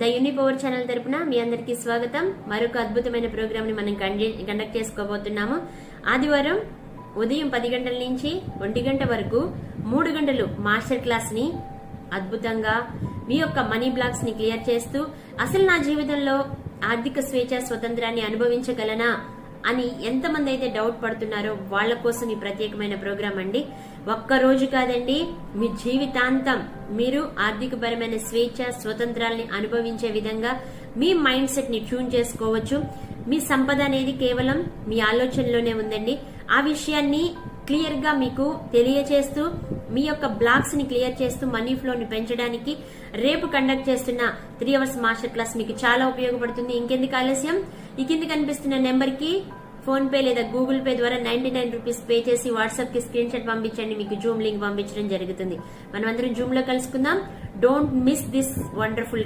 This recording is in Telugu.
ద యూనిపవర్ ఛానల్ తరపున మీ అందరికీ స్వాగతం. మరొక అద్భుతమైన ప్రోగ్రామ్ ని మనం కండక్ట్ చేసుకోబోతున్నాము. ఆదివారం ఉదయం 10 గంటల నుంచి 1 గంట వరకు 3 గంటలు మాస్టర్ క్లాస్ ని అద్భుతంగా మీ యొక్క మనీ బ్లాక్స్ ని క్లియర్ చేస్తూ అసలు నా జీవితంలో ఆర్థిక స్వేచ్ఛ స్వతంత్రాన్ని అనుభవించగలనా అని ఎంతమంది అయితే డౌట్ పడుతున్నారో వాళ్ళ కోసం ఈ ప్రత్యేకమైన ప్రోగ్రాం అండి. ఒక్క రోజు కాదండి, మీ జీవితాంతం మీరు ఆర్థికపరమైన స్వేచ్ఛ స్వతంత్రాల్ని అనుభవించే విధంగా మీ మైండ్ సెట్ ని ట్యూన్ చేసుకోవచ్చు. మీ సంపద అనేది కేవలం మీ ఆలోచనలోనే ఉందండి. ఆ విషయాన్ని క్లియర్ గా మీకు తెలియచేస్తూ మీ యొక్క బ్లాక్స్ ని క్లియర్ చేస్తూ మనీ ఫ్లో ని పెంచడానికి రేపు కండక్ట్ చేస్తున్న 3 అవర్స్ మాస్టర్ క్లాస్ మీకు చాలా ఉపయోగపడుతుంది. ఇంకెందుకు ఆలస్యం, ఈ కింద కనిపిస్తున్న నెంబర్ కి ఫోన్ పే లేదా గూగుల్ పే ద్వారా 99 రూపీస్ పే చేసి వాట్సాప్ కి స్క్రీన్ షాట్ పంపించండి. మీకు జూమ్ లింక్ పంపించడం జరుగుతుంది. మనం అందరం జూమ్ లో కలుసుకుందాం. Don't miss this wonderful